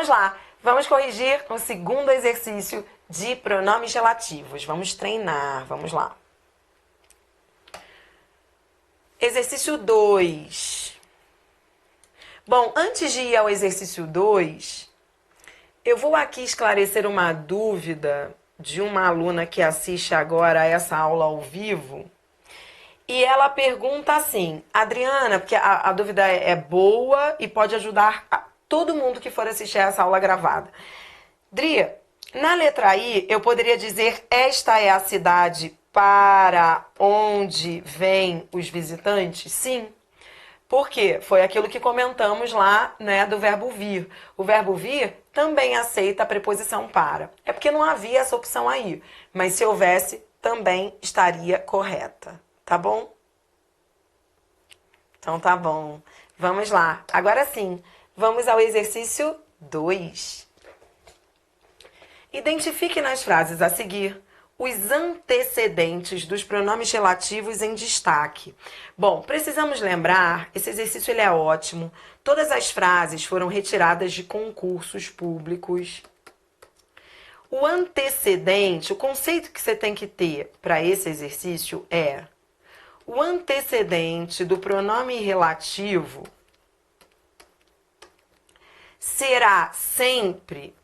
vamos lá. Vamos corrigir o segundo exercício de pronomes relativos. Vamos treinar, vamos lá. Exercício 2. Bom, antes de ir ao exercício 2, eu vou aqui esclarecer uma dúvida de uma aluna que assiste agora a essa aula ao vivo. E ela pergunta assim, Adriana, porque a dúvida é boa e pode ajudar todo mundo que for assistir a essa aula gravada. Dria, na letra I, eu poderia dizer esta é a cidade para onde vêm os visitantes? Sim. Por quê? Foi aquilo que comentamos lá, né, do verbo vir. O verbo vir também aceita a preposição para. É porque não havia essa opção aí. Mas se houvesse, também estaria correta. Tá bom? Então tá bom. Vamos lá. Agora sim, vamos ao exercício 2. Identifique nas frases a seguir os antecedentes dos pronomes relativos em destaque. Bom, precisamos lembrar, esse exercício ele é ótimo. Todas as frases foram retiradas de concursos públicos. O antecedente, o conceito que você tem que ter para esse exercício é o antecedente do pronome relativo será sempre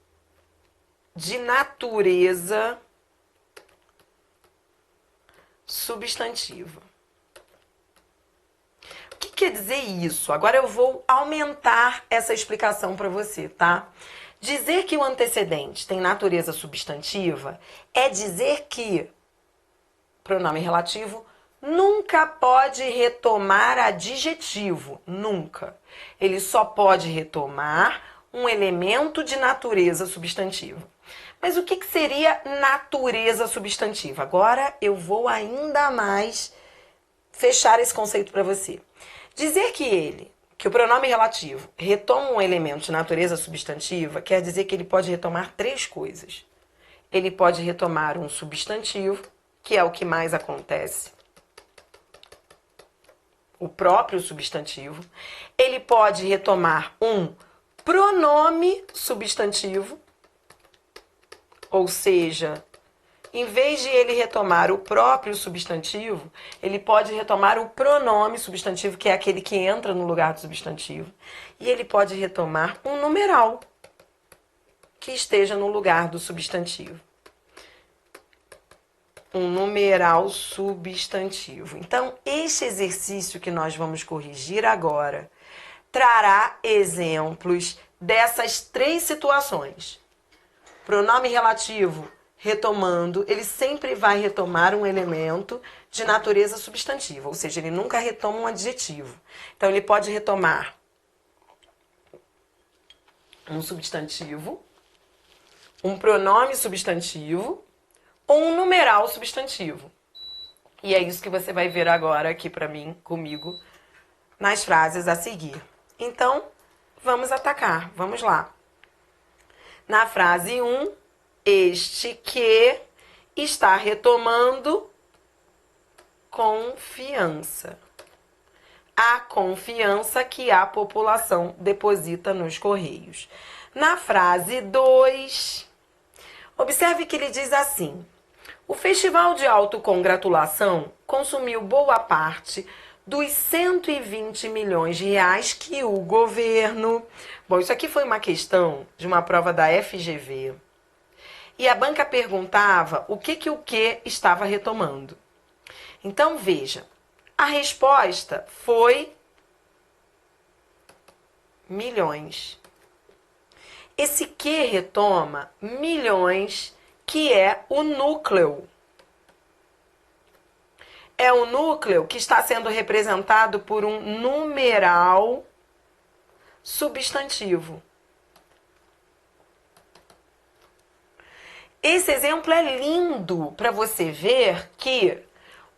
de natureza substantiva. O que quer dizer isso? Agora eu vou aumentar essa explicação para você, tá? Dizer que o antecedente tem natureza substantiva é dizer que pronome relativo nunca pode retomar adjetivo, nunca. Ele só pode retomar um elemento de natureza substantiva. Mas o que seria natureza substantiva? Agora eu vou ainda mais fechar esse conceito para você. Dizer que o pronome relativo retoma um elemento de natureza substantiva quer dizer que ele pode retomar três coisas. Ele pode retomar um substantivo, que é o que mais acontece, o próprio substantivo. Ele pode retomar um pronome substantivo, ou seja, em vez de ele retomar o próprio substantivo, ele pode retomar o pronome substantivo, que é aquele que entra no lugar do substantivo. E ele pode retomar um numeral que esteja no lugar do substantivo. Um numeral substantivo. Então, este exercício que nós vamos corrigir agora trará exemplos dessas três situações. Pronome relativo retomando, ele sempre vai retomar um elemento de natureza substantiva, ou seja, ele nunca retoma um adjetivo. Então, ele pode retomar um substantivo, um pronome substantivo ou um numeral substantivo. E é isso que você vai ver agora aqui para mim, comigo, nas frases a seguir. Então, vamos atacar, vamos lá. Na frase 1, este que está retomando confiança. A confiança que a população deposita nos Correios. Na frase 2, observe que ele diz assim: o Festival de Autocongratulação consumiu boa parte dos 120 milhões de reais que o governo... Bom, isso aqui foi uma questão de uma prova da FGV. E a banca perguntava o que estava retomando. Então, veja, a resposta foi milhões. Esse que retoma milhões, que é o núcleo. É o núcleo que está sendo representado por um numeral substantivo. Esse exemplo é lindo para você ver que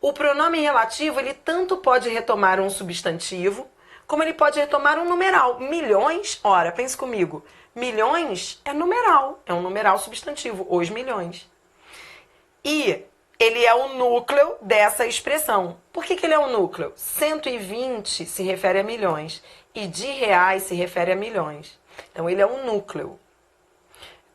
o pronome relativo, ele tanto pode retomar um substantivo, como ele pode retomar um numeral. Milhões, ora, pense comigo, milhões é um numeral substantivo, os milhões. E ele é o núcleo dessa expressão. Por que ele é o núcleo? 120 se refere a milhões e de reais se refere a milhões. Então, ele é um núcleo.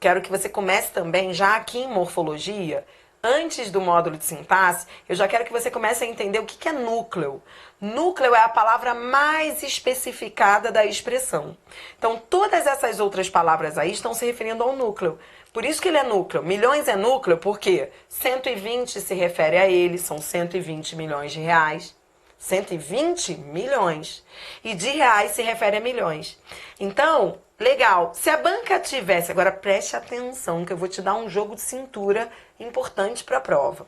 quero que você comece também, já aqui em morfologia, antes do módulo de sintaxe, eu já quero que você comece a entender o que é núcleo. Núcleo é a palavra mais especificada da expressão. Então, todas essas outras palavras aí estão se referindo ao núcleo. Por isso que ele é núcleo. Milhões é núcleo porque 120 se refere a ele, são 120 milhões de reais. 120 milhões. E de reais se refere a milhões. Então, legal. Se a banca tivesse... Agora preste atenção que eu vou te dar um jogo de cintura importante para a prova.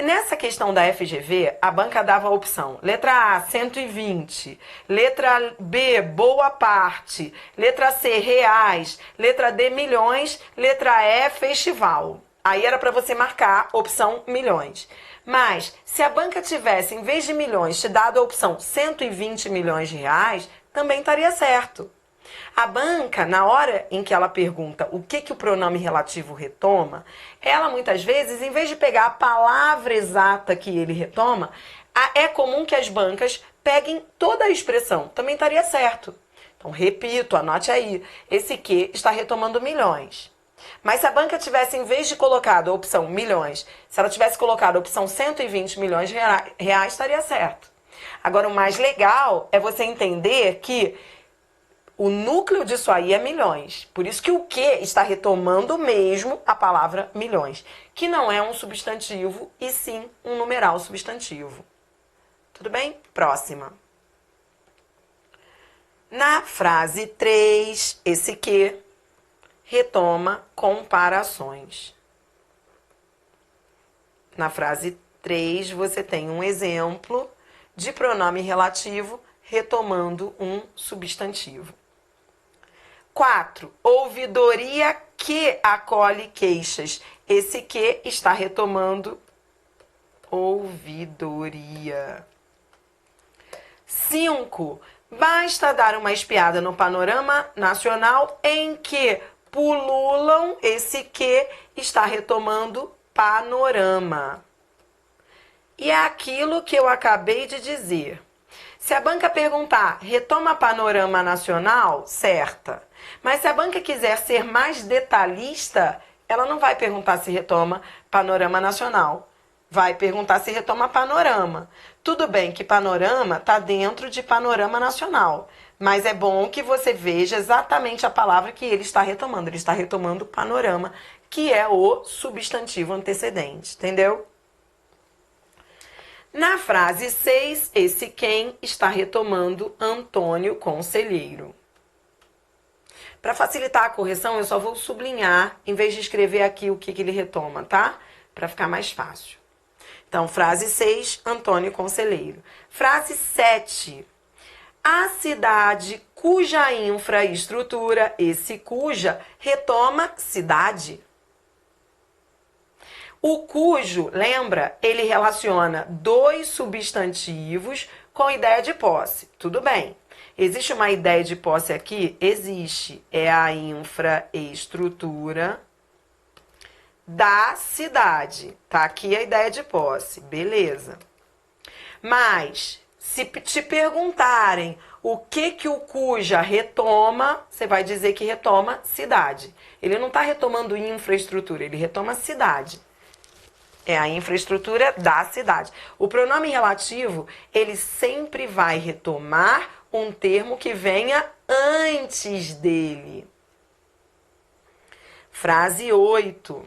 Nessa questão da FGV, a banca dava a opção. Letra A, 120. Letra B, boa parte. Letra C, reais. Letra D, milhões. Letra E, festival. Aí era para você marcar opção milhões. Mas, se a banca tivesse, em vez de milhões, te dado a opção 120 milhões de reais, também estaria certo. A banca, na hora em que ela pergunta o que o pronome relativo retoma, ela muitas vezes, em vez de pegar a palavra exata que ele retoma, é comum que as bancas peguem toda a expressão. Também estaria certo. Então, repito, anote aí. Esse que está retomando milhões. Mas se a banca tivesse, em vez de colocado a opção milhões, se ela tivesse colocado a opção 120 milhões de reais, estaria certo. Agora, o mais legal é você entender que o núcleo disso aí é milhões. Por isso que o que está retomando mesmo a palavra milhões, que não é um substantivo e sim um numeral substantivo. Tudo bem? Próxima. Na frase 3, esse que retoma comparações. Na frase 3, você tem um exemplo de pronome relativo retomando um substantivo. 4. Ouvidoria que acolhe queixas. Esse que está retomando ouvidoria. 5. Basta dar uma espiada no panorama nacional em que pululam. Esse que está retomando panorama. E é aquilo que eu acabei de dizer. Se a banca perguntar, retoma panorama nacional? Certa. Mas se a banca quiser ser mais detalhista, ela não vai perguntar se retoma panorama nacional. Vai perguntar se retoma panorama. Tudo bem que panorama está dentro de panorama nacional. Mas é bom que você veja exatamente a palavra que ele está retomando. Ele está retomando panorama, que é o substantivo antecedente. Entendeu? Na frase 6, esse quem está retomando Antônio Conselheiro. Para facilitar a correção, eu só vou sublinhar, em vez de escrever aqui o que ele retoma, tá? Para ficar mais fácil. Então, frase 6, Antônio Conselheiro. Frase 7. A cidade cuja infraestrutura, esse cuja, retoma cidade. O cujo, lembra, ele relaciona dois substantivos com ideia de posse. Tudo bem. Existe uma ideia de posse aqui? Existe. É a infraestrutura da cidade. Tá aqui a ideia de posse. Beleza. Mas, se te perguntarem o que o cuja retoma, você vai dizer que retoma cidade. Ele não está retomando infraestrutura, ele retoma cidade. É a infraestrutura da cidade. O pronome relativo, ele sempre vai retomar um termo que venha antes dele. Frase 8.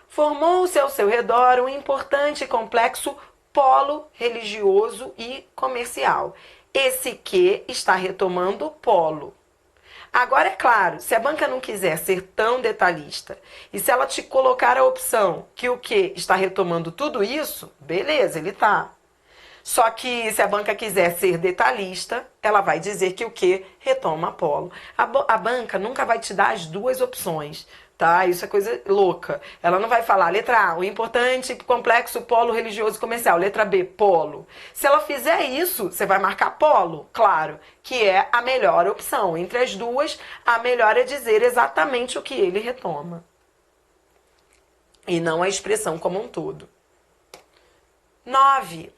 Formou-se ao seu redor um importante e complexo polo religioso e comercial. Esse que está retomando polo. Agora, é claro, se a banca não quiser ser tão detalhista e se ela te colocar a opção que o que está retomando tudo isso, beleza, ele tá. Só que se a banca quiser ser detalhista, ela vai dizer que o que retoma polo. A banca nunca vai te dar as duas opções, tá? Isso é coisa louca. Ela não vai falar, letra A, o importante complexo polo religioso comercial. Letra B, polo. Se ela fizer isso, você vai marcar polo, claro, que é a melhor opção. Entre as duas, a melhor é dizer exatamente o que ele retoma. E não a expressão como um todo. 9.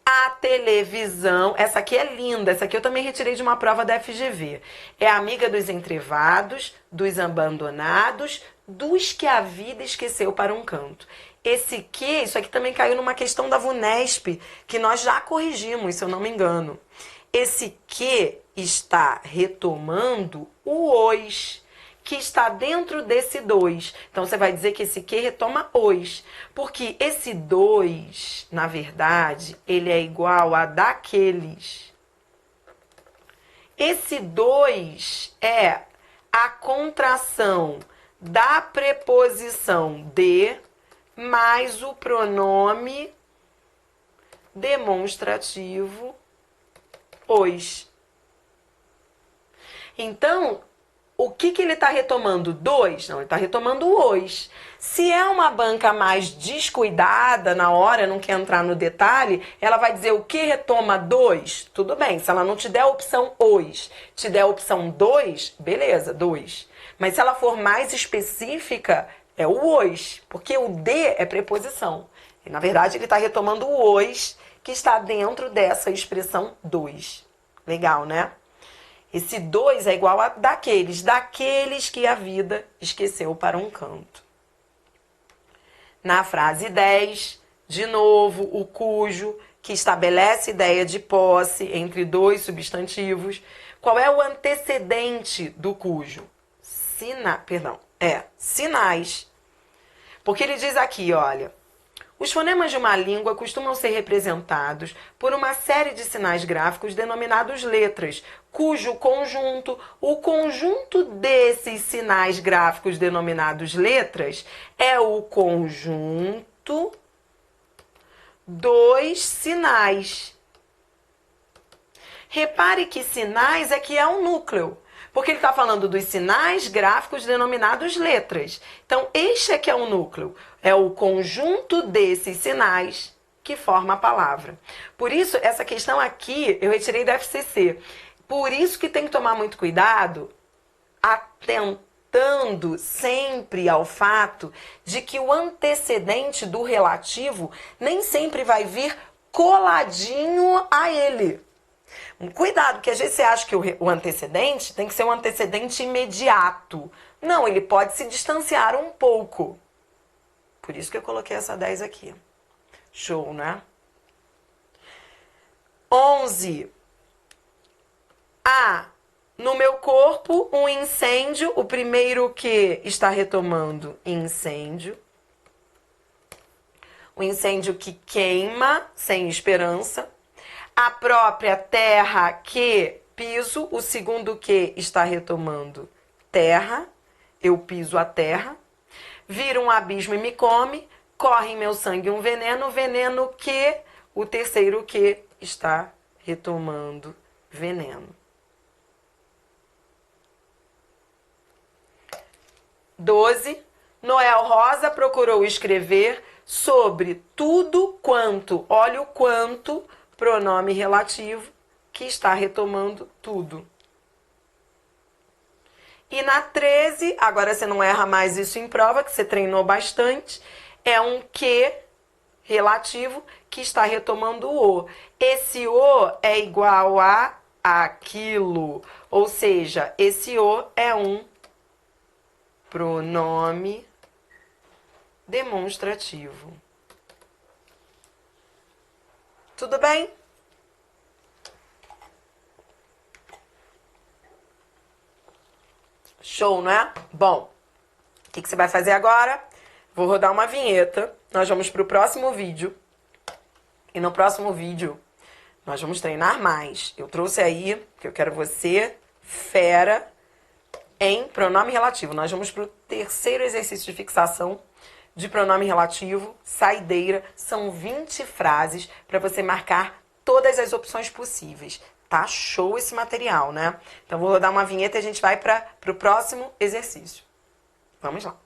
A televisão, essa aqui é linda, essa aqui eu também retirei de uma prova da FGV. É amiga dos entrevados, dos abandonados, dos que a vida esqueceu para um canto. Esse que, isso aqui também caiu numa questão da VUNESP, que nós já corrigimos, se eu não me engano. Esse que está retomando o os, que está dentro desse dois. Então, você vai dizer que esse que retoma os. Porque esse dois, na verdade, ele é igual a daqueles. Esse dois é a contração da preposição de mais o pronome demonstrativo os. Então, o que ele está retomando? Dois? Não, ele está retomando os. Se é uma banca mais descuidada na hora, não quer entrar no detalhe, ela vai dizer o que retoma dois? Tudo bem, se ela não te der a opção os, te der a opção dois, beleza, dois. Mas se ela for mais específica, é o os, porque o de é preposição. E, na verdade, ele está retomando o os, que está dentro dessa expressão dois. Legal, né? Esse dois é igual a daqueles que a vida esqueceu para um canto. Na frase 10, de novo, o cujo, que estabelece ideia de posse entre dois substantivos. Qual é o antecedente do cujo? Sinais. Porque ele diz aqui, olha, os fonemas de uma língua costumam ser representados por uma série de sinais gráficos denominados letras, cujo conjunto, o conjunto desses sinais gráficos denominados letras, é o conjunto dos sinais. Repare que sinais é que é um núcleo, porque ele está falando dos sinais gráficos denominados letras. Então, este é que é um núcleo. É o conjunto desses sinais que forma a palavra. Por isso, essa questão aqui eu retirei da FCC. Por isso que tem que tomar muito cuidado, atentando sempre ao fato de que o antecedente do relativo nem sempre vai vir coladinho a ele. Cuidado, que às vezes você acha que o antecedente tem que ser um antecedente imediato. Não, ele pode se distanciar um pouco. Por isso que eu coloquei essa 10 aqui. Show, né? 11. Há no meu corpo um incêndio. O primeiro que está retomando incêndio. O incêndio que queima sem esperança. A própria terra que piso. O segundo que está retomando terra. Eu piso a terra. Vira um abismo e me come, corre em meu sangue um veneno, veneno que, o terceiro que está retomando veneno. 12. Noel Rosa procurou escrever sobre tudo quanto, olha o quanto, pronome relativo, que está retomando tudo. E na 13, agora você não erra mais isso em prova, que você treinou bastante, é um que relativo que está retomando o. Esse o é igual a aquilo, ou seja, esse o é um pronome demonstrativo. Tudo bem? Show, não é? Bom, o que você vai fazer agora? Vou rodar uma vinheta. Nós vamos para o próximo vídeo. E no próximo vídeo, nós vamos treinar mais. Eu trouxe aí, que eu quero você, fera, em pronome relativo. Nós vamos para o terceiro exercício de fixação de pronome relativo, saideira. São 20 frases para você marcar todas as opções possíveis. Tá show esse material, né? Então, vou rodar uma vinheta e a gente vai para o próximo exercício. Vamos lá.